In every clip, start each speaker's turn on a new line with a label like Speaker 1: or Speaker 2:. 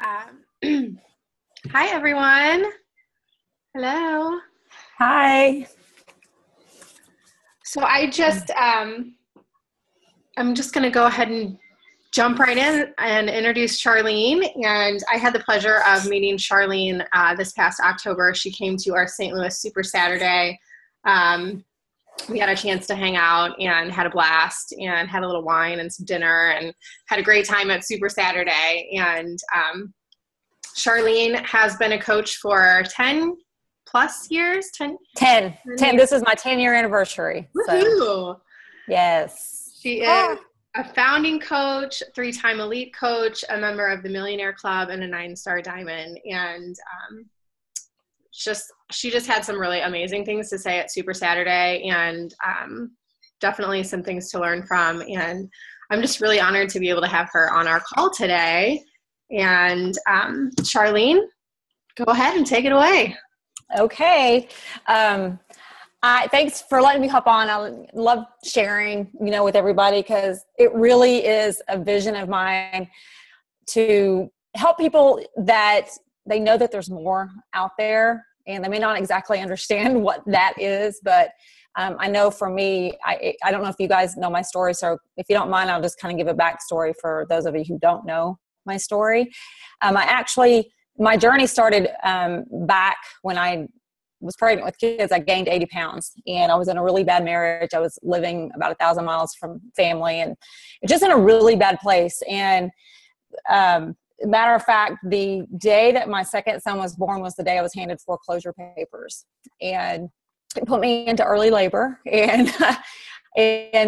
Speaker 1: Hi, everyone. Hello.
Speaker 2: Hi.
Speaker 1: So I'm just going to go ahead and jump right in and introduce Charline. And I had the pleasure of meeting Charline this past October. She came to our St. Louis Super Saturday. We had a chance to hang out and had a blast and had a little wine and some dinner and had a great time at Super Saturday. And Charline has been a coach for 10 plus years. 10.
Speaker 2: This is my 10-year anniversary.
Speaker 1: Woohoo!
Speaker 2: So, yes.
Speaker 1: She is a founding coach, 3-time elite coach, a member of the Millionaire Club, and a 9-star diamond. And she just had some really amazing things to say at Super Saturday, and definitely some things to learn from. And I'm just really honored to be able to have her on our call today. And Charline, go ahead and take it away.
Speaker 2: Okay. Thanks for letting me hop on. I love sharing, with everybody, because it really is a vision of mine to help people that they know that there's more out there, and they may not exactly understand what that is, but I know for me, I don't know if you guys know my story, so if you don't mind, I'll just kind of give a backstory for those of you who don't know my story. My journey started back when I was pregnant with kids. I gained 80 pounds, and I was in a really bad marriage. I was living about 1,000 miles from family, and just in a really bad place. And matter of fact, the day that my second son was born was the day I was handed foreclosure papers, and it put me into early labor. And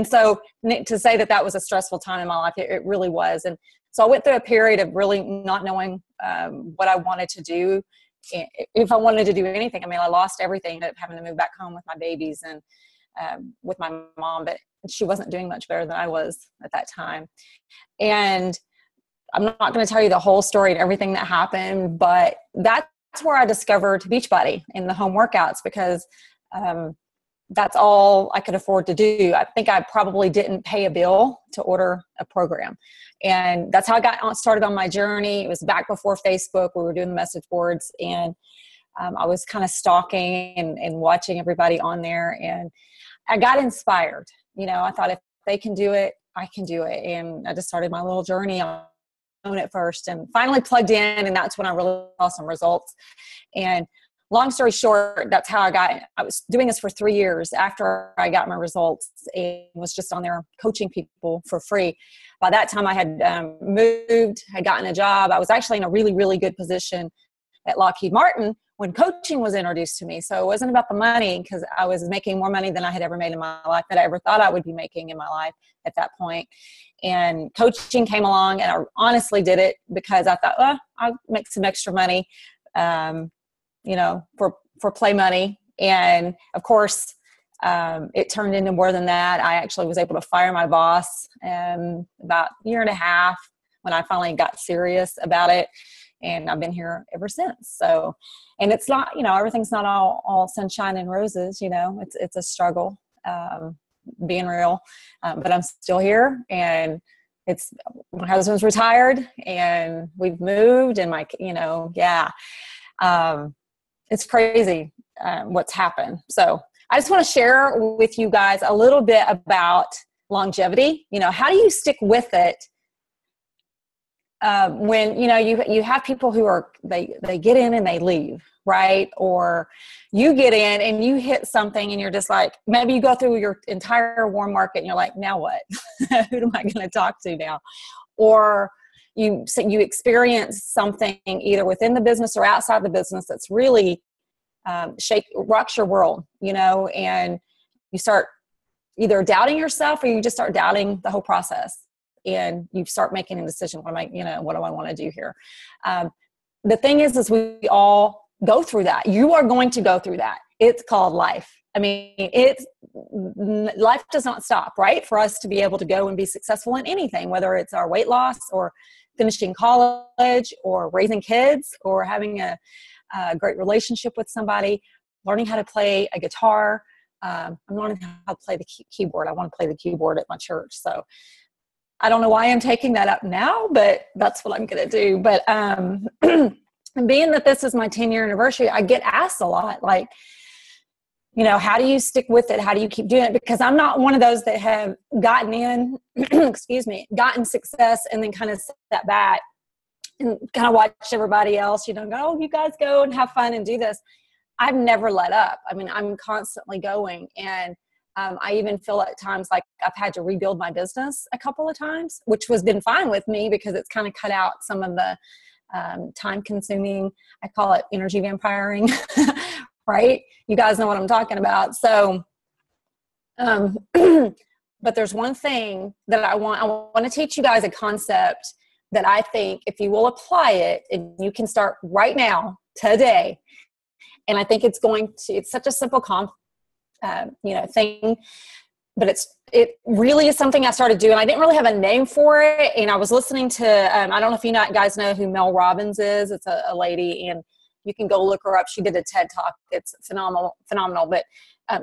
Speaker 2: so to say that was a stressful time in my life, it really was. And so I went through a period of really not knowing what I wanted to do, if I wanted to do anything. I mean, I lost everything, having to move back home with my babies and with my mom, but she wasn't doing much better than I was at that time. And I'm not going to tell you the whole story and everything that happened, but that's where I discovered Beachbody and the home workouts, because that's all I could afford to do. I think I probably didn't pay a bill to order a program. And that's how I got started on my journey. It was back before Facebook. We were doing the message boards, and I was kind of stalking and watching everybody on there. And I got inspired. I thought, if they can do it, I can do it. And I just started my little journey on it first, and finally plugged in. And that's when I really saw some results. And long story short, that's how I was doing this for 3 years after I got my results, and was just on there coaching people for free. By that time I had moved, had gotten a job. I was actually in a really, really good position at Lockheed Martin when coaching was introduced to me. So it wasn't about the money, because I was making more money than I had ever made in my life, that I ever thought I would be making in my life at that point. And coaching came along, and I honestly did it because I thought, I'll make some extra money, for play money. And of course, it turned into more than that. I actually was able to fire my boss about a year and a half when I finally got serious about it. And I've been here ever since. So, and it's not, everything's not all sunshine and roses, it's a struggle, being real. But I'm still here, and my husband's retired, and we've moved, and it's crazy what's happened. So I just want to share with you guys a little bit about longevity. How do you stick with it when you have people who they get in and they leave, right? Or you get in and you hit something, and you're just like, maybe you go through your entire warm market, and you're like, now what? Who am I going to talk to now? Or you experience something either within the business or outside the business that's really rocks your world, and you start either doubting yourself, or you just start doubting the whole process, and you start making a decision. What do I want to do here? The thing is we all go through that. You are going to go through that. It's called life. I mean, life does not stop, right? For us to be able to go and be successful in anything, whether it's our weight loss, or finishing college, or raising kids, or having a great relationship with somebody, learning how to play a guitar. I'm learning how to play the keyboard. I want to play the keyboard at my church. So I don't know why I'm taking that up now, but that's what I'm going to do. But being that this is my 10-year anniversary, I get asked a lot, like, you know, how do you stick with it? How do you keep doing it? Because I'm not one of those that have gotten in, gotten success and then kind of sat back and kind of watched everybody else, you know, go, oh, you guys go and have fun and do this. I've never let up. I mean, I'm constantly going. And I even feel at times like I've had to rebuild my business a couple of times, which has been fine with me because it's kind of cut out some of the time consuming, I call it energy vampiring, right? You guys know what I'm talking about. So, but there's one thing that I want to teach you guys a concept that I think if you will apply it, and you can start right now, today. And I think it's such a simple thing, but it really is something I started doing. I didn't really have a name for it. And I was listening to, I don't know if you guys know who Mel Robbins is. It's a lady, and you can go look her up. She did a TED Talk. It's phenomenal. But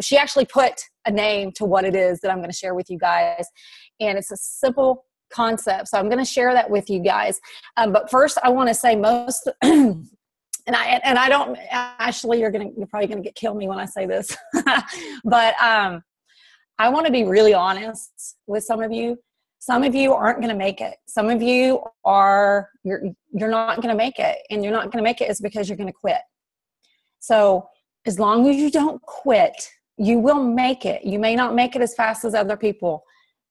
Speaker 2: she actually put a name to what it is that I'm going to share with you guys. And it's a simple concept. So I'm going to share that with you guys. But first I want to say most, and I don't, Ashley, you're probably going to kill me when I say this, but I want to be really honest with some of you. Some of you aren't going to make it. Some of you you're not going to make it, and you're not going to make it is because you're going to quit. So as long as you don't quit, you will make it. You may not make it as fast as other people,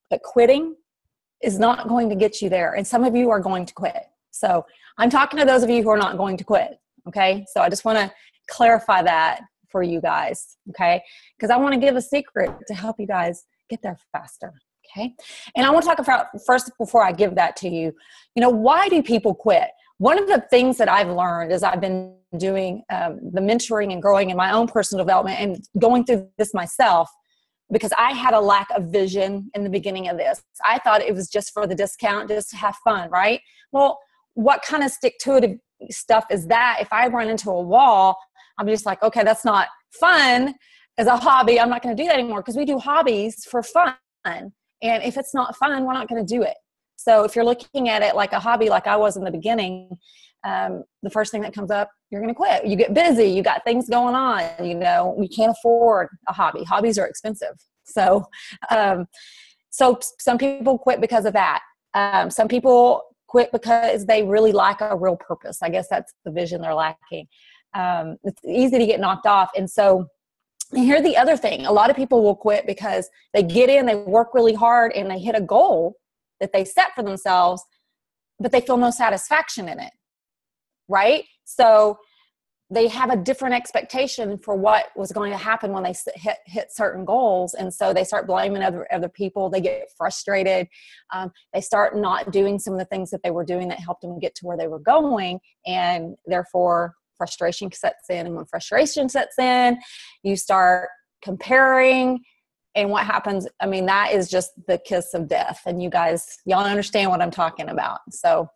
Speaker 2: but quitting is not going to get you there. And some of you are going to quit. So I'm talking to those of you who are not going to quit. Okay. So I just want to clarify that for you guys. Okay. Because I want to give a secret to help you guys get there faster. Okay. And I want to talk about first, before I give that to you, why do people quit? One of the things that I've learned as I've been doing the mentoring and growing in my own personal development and going through this myself, because I had a lack of vision in the beginning of this. I thought it was just for the discount, just to have fun, right? Well, what kind of stick-to-it stuff is that? If I run into a wall, I'm just like, okay, that's not fun as a hobby. I'm not going to do that anymore, because we do hobbies for fun. And if it's not fun, we're not going to do it. So if you're looking at it like a hobby, like I was in the beginning, the first thing that comes up, you're going to quit. You get busy. You got things going on. We can't afford a hobby. Hobbies are expensive. So some people quit because of that. Some people quit because they really lack a real purpose. I guess that's the vision they're lacking. It's easy to get knocked off. And so here's the other thing. A lot of people will quit because they get in, they work really hard, and they hit a goal that they set for themselves, but they feel no satisfaction in it. Right? So they have a different expectation for what was going to happen when they hit certain goals. And so they start blaming other people. They get frustrated. They start not doing some of the things that they were doing that helped them get to where they were going. And therefore frustration sets in. And when frustration sets in, you start comparing. And what happens, that is just the kiss of death. And y'all understand what I'm talking about. So,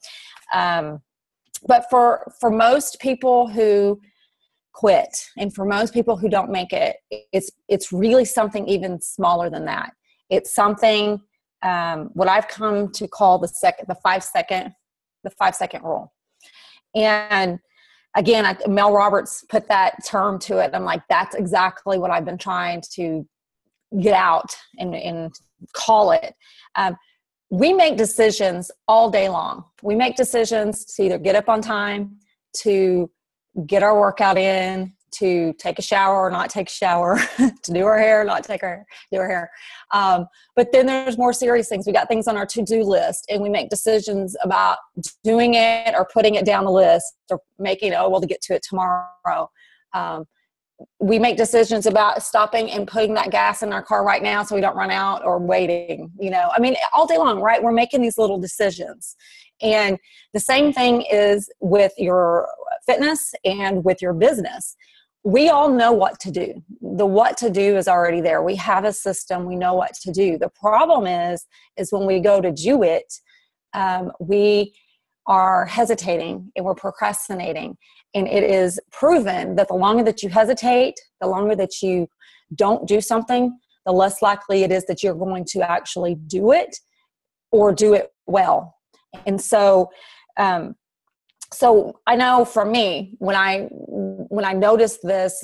Speaker 2: but for most people who quit, and for most people who don't make it, it's really something even smaller than that. It's something what I've come to call the 5 second rule. And again, Mel Roberts put that term to it. I'm like, that's exactly what I've been trying to get out and call it. We make decisions all day long. We make decisions to either get up on time, to get our workout in, to take a shower or not take a shower, to do our hair, not do our hair. But then there's more serious things. We got things on our to-do list, and we make decisions about doing it or putting it down the list, or making, to get to it tomorrow. We make decisions about stopping and putting that gas in our car right now so we don't run out, or waiting, all day long, right? We're making these little decisions. And the same thing is with your fitness and with your business. We all know what to do. The what to do is already there. We have a system. We know what to do. The problem is when we go to do it, we are hesitating and we're procrastinating. And it is proven that the longer that you hesitate, the longer that you don't do something, the less likely it is that you're going to actually do it. or do it well. And so, so I know for me, when I noticed this,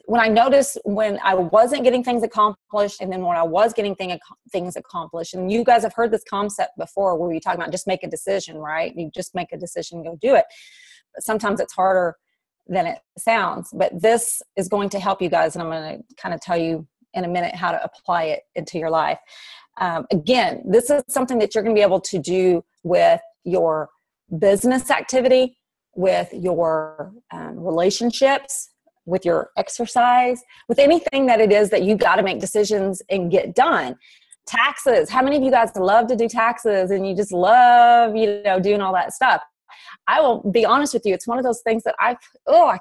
Speaker 2: when I noticed when I wasn't getting things accomplished, and then when I was getting things accomplished, and you guys have heard this concept before where we talk about just make a decision, right? You just make a decision, go do it. But sometimes it's harder than it sounds, but this is going to help you guys. And I'm going to kind of tell you in a minute how to apply it into your life. Again, this is something that you're going to be able to do with your business activity, with your relationships, with your exercise, with anything that it is that you got to make decisions and get done. Taxes. How many of you guys love to do taxes and you just love, doing all that stuff? I will be honest with you. It's one of those things that I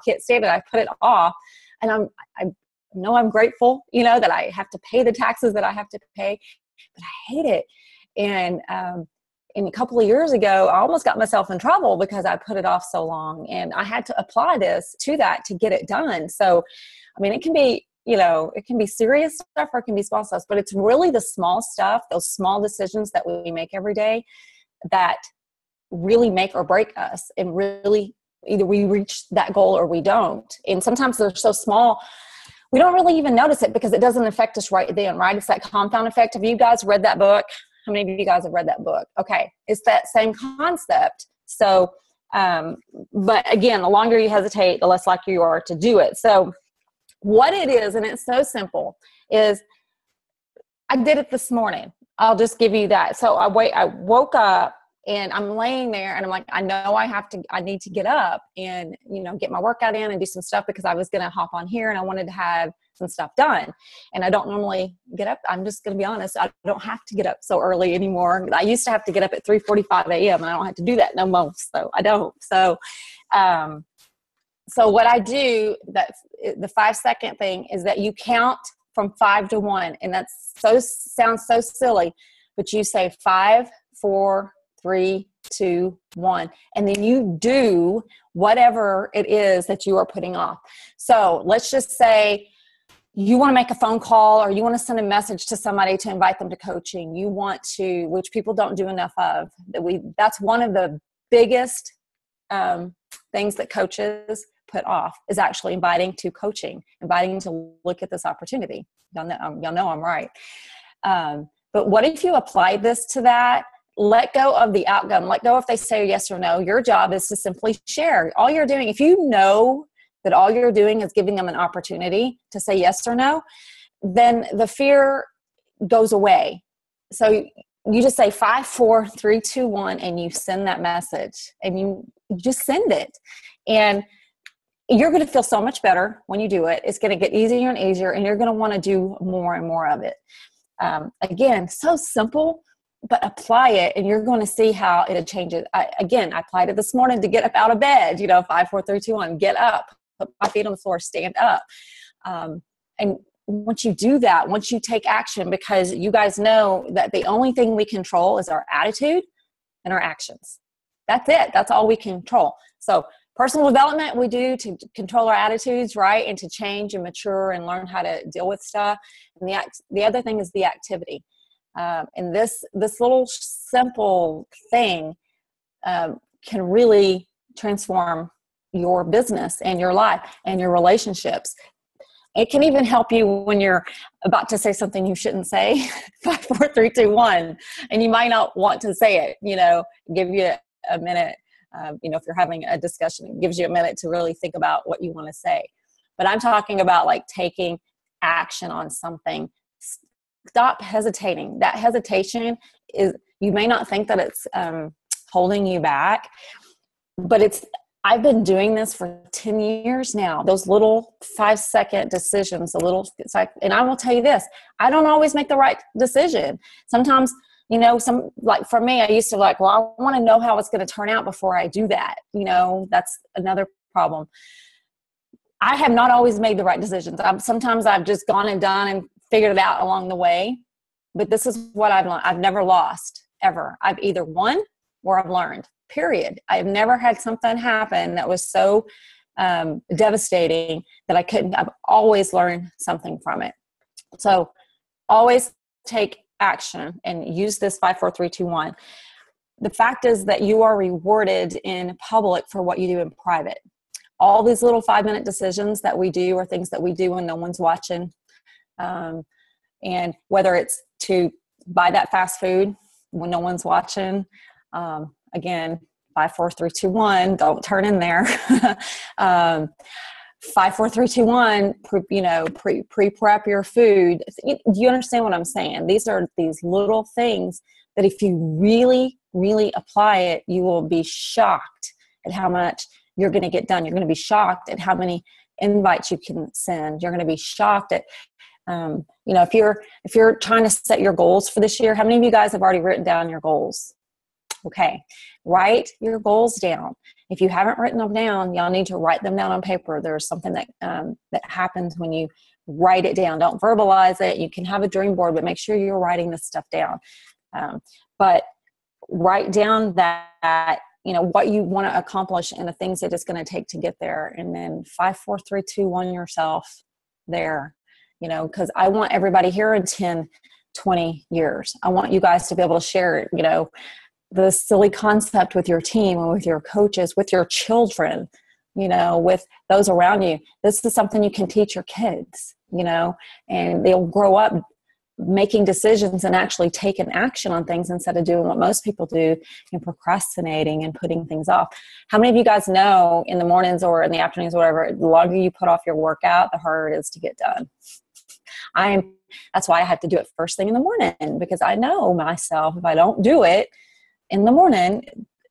Speaker 2: can't stand it. I put it off, and I know I'm grateful, that I have to pay the taxes that I have to pay, but I hate it. And a couple of years ago, I almost got myself in trouble because I put it off so long, and I had to apply this to that to get it done. So, I mean, it can be, it can be serious stuff or it can be small stuff, but it's really the small stuff, those small decisions that we make every day that really make or break us, and really either we reach that goal or we don't. And sometimes they're so small, we don't really even notice it because it doesn't affect us right then, right? It's that compound effect. Have you guys read that book? How many of you guys have read that book? Okay. It's that same concept. So, but again, the longer you hesitate, the less likely you are to do it. So what it is, and it's so simple, is I did it this morning. I'll just give you that. So I woke up and I'm laying there and I'm like, I know I need to get up and, get my workout in and do some stuff because I was going to hop on here and I wanted to have some stuff done. And I don't normally get up. I'm just going to be honest. I don't have to get up so early anymore. I used to have to get up at 3:45 a.m. and I don't have to do that no more. So I don't. So, so what I do, that's the 5-second thing, is that you count from 5 to 1. And sounds so silly, but you say 5, 4, 3, 2, 1. And then you do whatever it is that you are putting off. So let's just say you want to make a phone call, or you want to send a message to somebody to invite them to coaching. You want to, which people don't do enough of, that's one of the biggest things that coaches put off, is actually inviting to coaching, inviting to look at this opportunity. Y'all know I'm right. But what if you apply this to that? Let go of the outcome. Let go if they say yes or no. Your job is to simply share. All you're doing, if you know that all you're doing is giving them an opportunity to say yes or no, then the fear goes away. So you just say 5, 4, 3, 2, 1, and you send that message, and you just send it. And you're going to feel so much better when you do it. It's going to get easier and easier, and you're going to want to do more and more of it. Again, so simple, but apply it and you're going to see how it changes. I applied it this morning to get up out of bed, 5, 4, 3, 2, 1, get up, put my feet on the floor, stand up. And once you do that, once you take action, because you guys know that the only thing we control is our attitude and our actions. That's it. That's all we control. So personal development we do to control our attitudes, right? And to change and mature and learn how to deal with stuff. And the other thing is the activity. And this little simple thing can really transform your business and your life and your relationships. It can even help you when you're about to say something you shouldn't say. 5, 4, 3, 2, 1, and you might not want to say it. Give you a minute. If you're having a discussion, it gives you a minute to really think about what you want to say. But I'm talking about like taking action on something. Stop hesitating. That hesitation is, you may not think that it's holding you back, but I've been doing this for 10 years now. Those little 5-second decisions, and I will tell you this, I don't always make the right decision. Sometimes, like for me, I used to I want to know how it's going to turn out before I do that. That's another problem. I have not always made the right decisions. Sometimes I've just gone and done and figured it out along the way. But this is what I've learned. I've never lost, ever. I've either won or I've learned, period. I've never had something happen that was so devastating that I couldn't. I've always learned something from it. So always take action and use this 5, 4, 3, 2, 1. The fact is that you are rewarded in public for what you do in private. All these little 5-minute decisions that we do are things that we do when no one's watching. And whether it's to buy that fast food when no one's watching, again, 5, 4, 3, 2, 1, don't turn in there. 5, 4, 3, 2, 1, pre-prep your food. Do you understand what I'm saying? These are these little things that if you really, really apply it, you will be shocked at how much you're going to get done. You're going to be shocked at how many invites you can send. You're going to be shocked at, if you're trying to set your goals for this year, how many of you guys have already written down your goals? Okay. Write your goals down. If you haven't written them down, y'all need to write them down on paper. There's something that happens when you write it down. Don't verbalize it. You can have a dream board, but make sure you're writing this stuff down. But write down that, what you want to accomplish and the things that it's going to take to get there. And then 5, 4, 3, 2, 1 yourself there, because I want everybody here in 10, 20 years. I want you guys to be able to share, the silly concept with your team and with your coaches, with your children, with those around you. This is something you can teach your kids, and they'll grow up making decisions and actually taking action on things instead of doing what most people do and procrastinating and putting things off. How many of you guys know in the mornings or in the afternoons or whatever, the longer you put off your workout, the harder it is to get done? That's why I have to do it first thing in the morning, because I know myself, if I don't do it in the morning,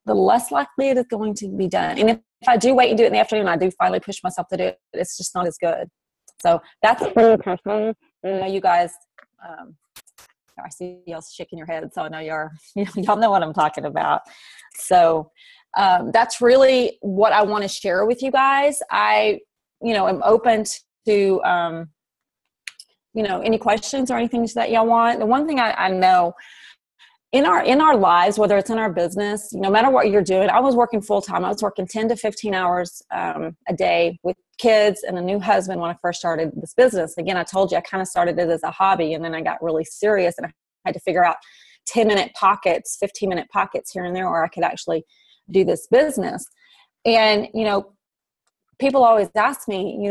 Speaker 2: the less likely it is going to be done. And if I do wait and do it in the afternoon, I do finally push myself to do it, it's just not as good. So that's pretty personal. You guys, I see y'all shaking your head, so I know y'all know what I'm talking about. So that's really what I want to share with you guys. I, am open to, any questions or anything that y'all want. The one thing I know in our lives, whether it's in our business, no matter what you're doing, I was working full time. I was working 10 to 15 hours a day with kids and a new husband when I first started this business. Again, I told you I kind of started it as a hobby, and then I got really serious and I had to figure out 10-minute pockets, 15-minute pockets here and there where I could actually do this business. And, people always ask me,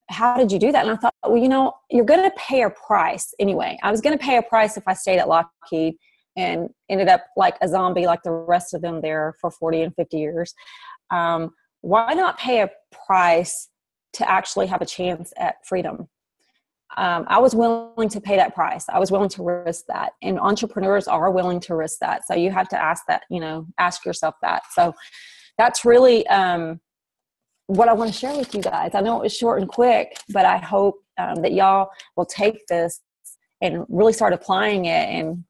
Speaker 2: how did you do that? And I thought, well, you're going to pay a price anyway. I was going to pay a price if I stayed at Lockheed and ended up like a zombie like the rest of them there for 40 and 50 years. Why not pay a price to actually have a chance at freedom? I was willing to pay that price. I was willing to risk that. And entrepreneurs are willing to risk that. So you have to ask yourself that. So that's really what I want to share with you guys. I know it was short and quick, but I hope that y'all will take this and really start applying it and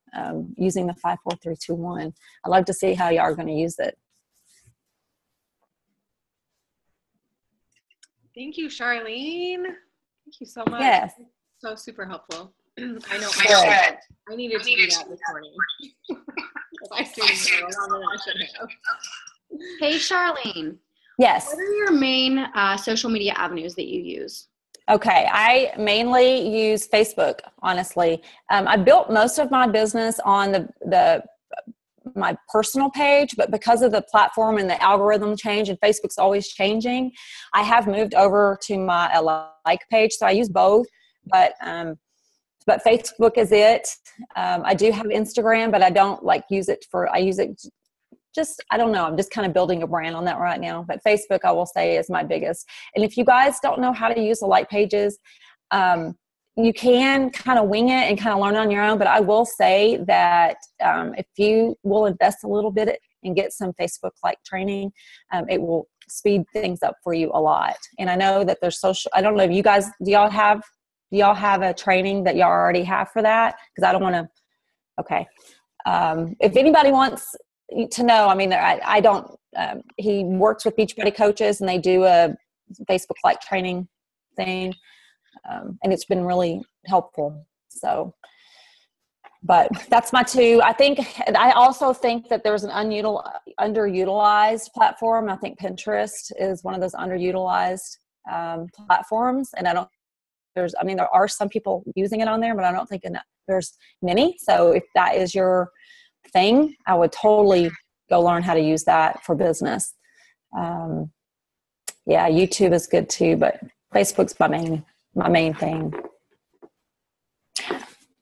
Speaker 2: using the 5, 4, 3, 2, 1. I'd love to see how y'all are going to use it.
Speaker 1: Thank you, Charline. Thank you so much.
Speaker 2: Yes.
Speaker 1: So super helpful. I know I needed to do that this morning. I stayed longer than I should have.
Speaker 3: Hey, Charline.
Speaker 2: Yes.
Speaker 3: What are your main social media avenues that you use?
Speaker 2: Okay. I mainly use Facebook, honestly. I built most of my business on my personal page, but because of the platform and the algorithm change, and Facebook's always changing, I have moved over to my like page. So I use both, but Facebook is it. I do have Instagram, but I don't use it I use it I don't know. I'm just kind of building a brand on that right now, but Facebook, I will say, is my biggest. And if you guys don't know how to use the like pages, you can kind of wing it and kind of learn on your own. But I will say that if you will invest a little bit and get some Facebook like training, it will speed things up for you a lot. And I know that there's I don't know if you guys, do y'all have a training that y'all already have for that? Because I don't want to, okay. If anybody wants to know, I don't, he works with Beachbody coaches and they do a Facebook like training thing. And it's been really helpful. So, but that's my two. I also think that there's an underutilized platform. I think Pinterest is one of those underutilized platforms. And there are some people using it on there, but I don't think there's many. So if that is your thing, I would totally go learn how to use that for business. Yeah, YouTube is good too, but Facebook's my main thing.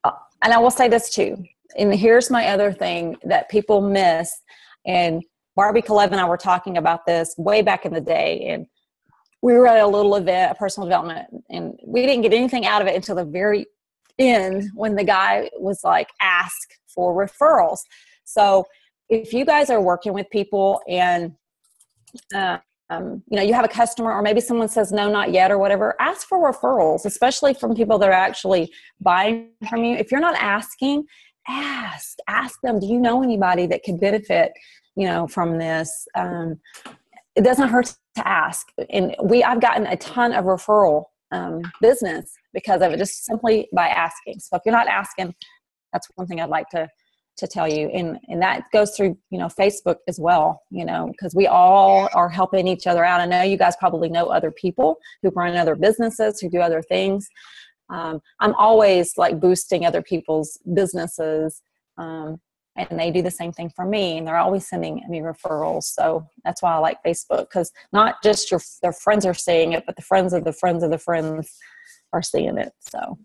Speaker 2: And I will say this too. And here's my other thing that people miss. And Barbie Kalev and I were talking about this way back in the day. And we were at a little event, a personal development, and we didn't get anything out of it until the very end when the guy was like, ask for referrals. So if you guys are working with people and, you have a customer or maybe someone says no, not yet or whatever, ask for referrals, especially from people that are actually buying from you. If you're not asking, ask them, do you know anybody that could benefit, from this? It doesn't hurt to ask. And I've gotten a ton of referral business because of it, just simply by asking. So if you're not asking, that's one thing I'd like to tell you. And that goes through, Facebook as well, because we all are helping each other out. I know you guys probably know other people who run other businesses, who do other things. I'm always like boosting other people's businesses. And they do the same thing for me. And they're always sending me referrals. So that's why I like Facebook, because not just their friends are seeing it, but the friends of the friends of the friends are seeing it. So.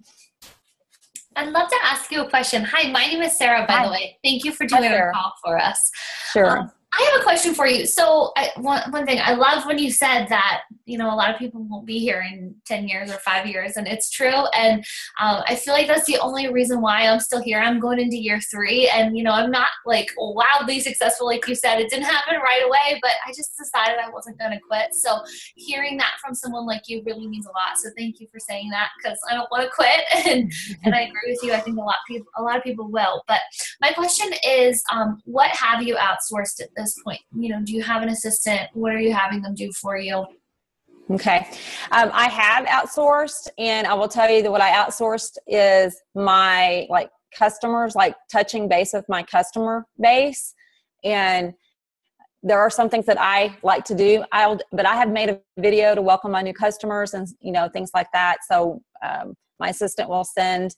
Speaker 4: I'd love to ask you a question. Hi, my name is Sarah, by the way. Thank you for doing a call for us.
Speaker 2: Sure.
Speaker 4: I have a question for you. So one thing, I love when you said that, a lot of people won't be here in 10 years or 5 years, and it's true. And I feel like that's the only reason why I'm still here. I'm going into year 3, and, I'm not like wildly successful. Like you said, it didn't happen right away, but I just decided I wasn't going to quit. So hearing that from someone like you really means a lot. So thank you for saying that, because I don't want to quit. And I agree with you. I think a lot of people will. But my question is, what have you outsourced at this point? Do you have an assistant? What are you having them do for you?
Speaker 2: Okay. I have outsourced, and I will tell you that what I outsourced is my customers, touching base with my customer base. And there are some things that I like to do. But I have made a video to welcome my new customers and, things like that. So my assistant will send,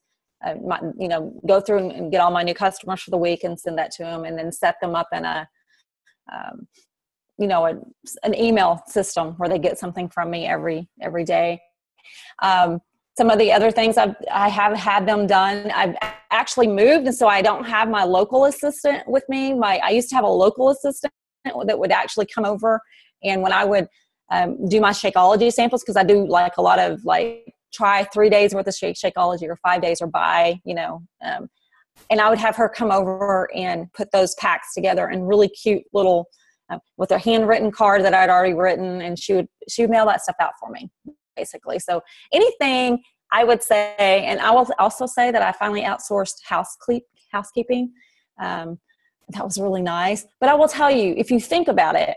Speaker 2: go through and get all my new customers for the week and send that to them, and then set them up in an email system where they get something from me every day. Some of the other things I have had them done, I've actually moved, and so I don't have my local assistant with me. I used to have a local assistant that would actually come over, and when I would do my Shakeology samples, because I do a lot of try 3 days worth of Shakeology or 5 days or buy, and I would have her come over and put those packs together in really cute little, with a handwritten card that I'd already written, and she would mail that stuff out for me, basically. So anything I would say, and I will also say that I finally outsourced housekeeping. That was really nice. But I will tell you, if you think about it,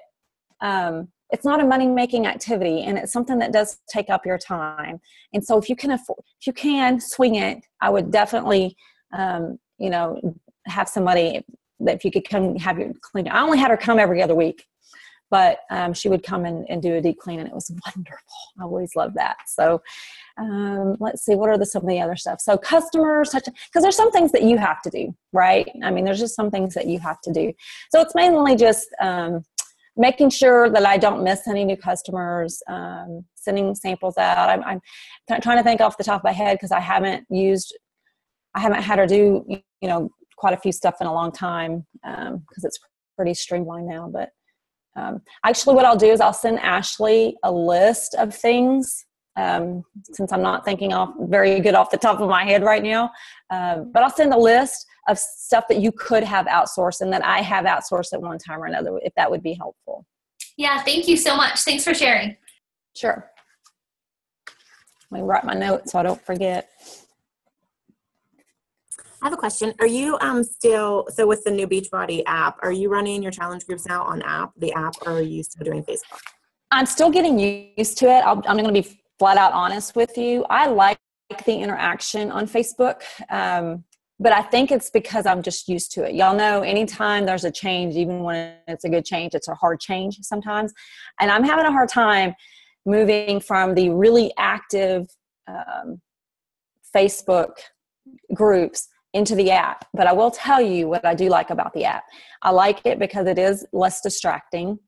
Speaker 2: it's not a money-making activity, and it's something that does take up your time. And so if you can swing it, I would definitely, have somebody that if you could come have your clean. I only had her come every other week, but she would come and do a deep clean, and it was wonderful. I always loved that. So let's see, what are some of the other stuff? So customers, because there's some things that you have to do, right? I mean, there's just some things that you have to do. So it's mainly just making sure that I don't miss any new customers, sending samples out. I'm trying to think off the top of my head, because I haven't had her do, quite a few stuff in a long time, because it's pretty streamlined now. But actually what I'll do is I'll send Ashley a list of things, since I'm not thinking very good off the top of my head right now. But I'll send a list of stuff that you could have outsourced and that I have outsourced at one time or another, if that would be helpful.
Speaker 4: Yeah, thank you so much. Thanks for sharing.
Speaker 2: Sure. Let me write my notes so I don't forget.
Speaker 5: I have a question. Are you so with the new Beachbody app, are you running your challenge groups now on the app, or are you still doing Facebook?
Speaker 2: I'm still getting used to it. I'm going to be flat out honest with you. I like the interaction on Facebook, but I think it's because I'm just used to it. Y'all know, anytime there's a change, even when it's a good change, it's a hard change sometimes. And I'm having a hard time moving from the really active Facebook groups into the app. But I will tell you what I do like about the app. I like it because it is less distracting.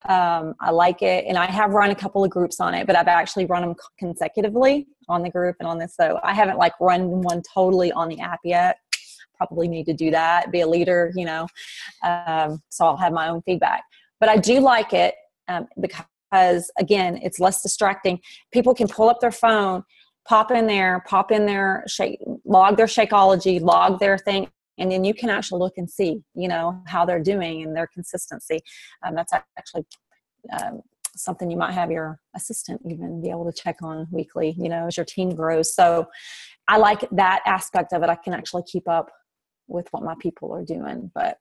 Speaker 2: I like it, and I have run a couple of groups on it, but I've actually run them consecutively on the group and on this. So I haven't like run one totally on the app yet. Probably need to do that, be a leader, so I'll have my own feedback. But I do like it because, again, it's less distracting. People can pull up their phone, pop in there, log their Shakeology, log their thing, and then you can actually look and see, how they're doing and their consistency. That's actually something you might have your assistant even be able to check on weekly, as your team grows. So I like that aspect of it. I can actually keep up with what my people are doing, but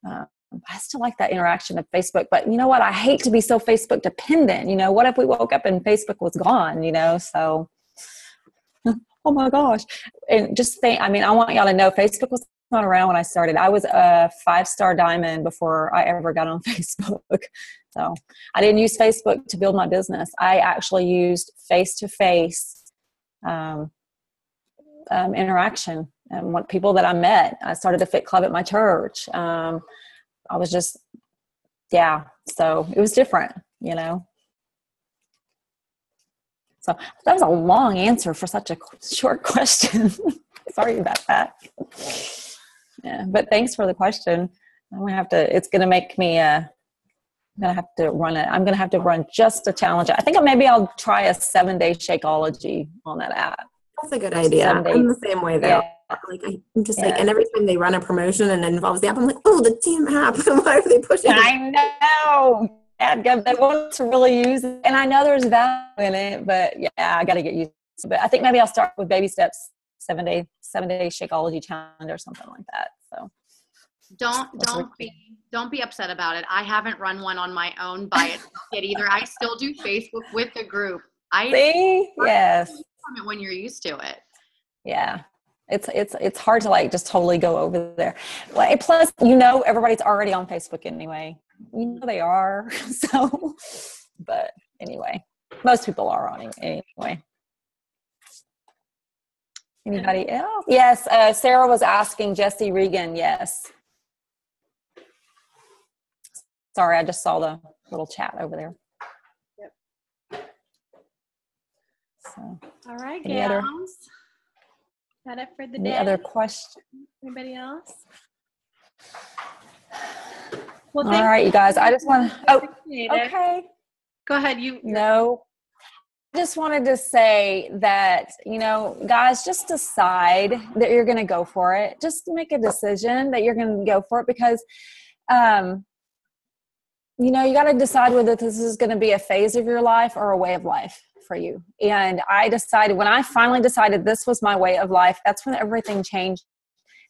Speaker 2: I still like that interaction of Facebook. But you know what? I hate to be so Facebook dependent. What if we woke up and Facebook was gone, so, oh my gosh. And just think, I want y'all to know Facebook was not around when I started. I was a 5-star diamond before I ever got on Facebook. So I didn't use Facebook to build my business. I actually used face-to-face interaction and what people that I met. I started a fit club at my church. I was just, so it was different, So that was a long answer for such a short question. Sorry about that. Yeah, but thanks for the question. It's going to make me, I'm going to have to run it. I'm going to have to run just a challenge. I think maybe I'll try a 7-day Shakeology on that app.
Speaker 5: That's a good idea. I'm the same way though. Yeah. I'm just like, and every time they run a promotion and it involves the app, I'm like, oh, the team app. Why are they pushing it?
Speaker 2: I know. They want to really use it. And I know there's value in it, but I got to get used to it. But I think maybe I'll start with baby steps, 7-day Shakeology challenge or something like that. So
Speaker 3: don't be upset about it. I haven't run one on my own by itself yet either. I still do Facebook with the group.
Speaker 2: Yes.
Speaker 3: From it when you're used to it.
Speaker 2: Yeah. It's hard to like just totally go over there. Well, plus, everybody's already on Facebook anyway. They are. So, but anyway, most people are on it anyway. Anybody else? Yes. Sarah was asking Jesse Regan. Yes. Sorry, I just saw the little chat over there.
Speaker 1: Yep.
Speaker 2: So,
Speaker 1: all right, gals. That it for the day?
Speaker 2: Any other questions?
Speaker 1: Anybody else? Well,
Speaker 2: all right, you guys. I just want to. Okay.
Speaker 1: Go ahead.
Speaker 2: No. I just wanted to say that, guys, just decide that you're going to go for it. Just make a decision that you're going to go for it because, you got to decide whether this is going to be a phase of your life or a way of life for you. And when I finally decided this was my way of life, that's when everything changed.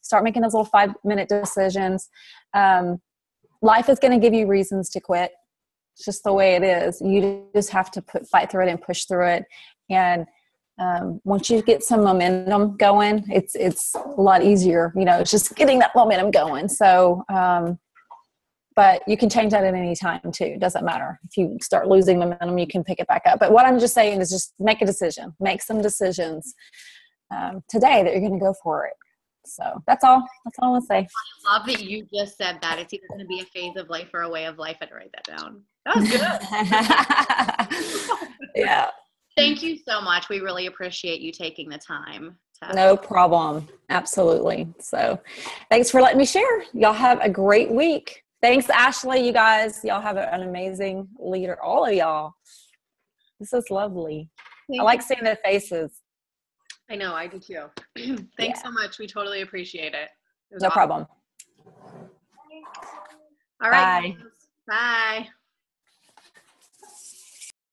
Speaker 2: Start making those little 5-minute decisions. Life is going to give you reasons to quit. It's just the way it is. You just have to fight through it and push through it. And once you get some momentum going, it's a lot easier. It's just getting that momentum going. So, but you can change that at any time too. It doesn't matter. If you start losing momentum, you can pick it back up. But what I'm just saying is just make a decision. Make some decisions today that you're going to go for it. So that's all. That's all I want to say.
Speaker 3: I love that you just said that. It's either going to be a phase of life or a way of life. I had to write that down. That was good.
Speaker 2: Yeah.
Speaker 3: Thank you so much. We really appreciate you taking the time.
Speaker 2: No problem. Absolutely. So thanks for letting me share. Y'all have a great week. Thanks, Ashley. You guys, y'all have an amazing leader. All of y'all. This is lovely. I like seeing their faces.
Speaker 1: I know. I do too. Thanks so much. We totally appreciate it.
Speaker 2: No problem.
Speaker 1: All right. Bye. Bye.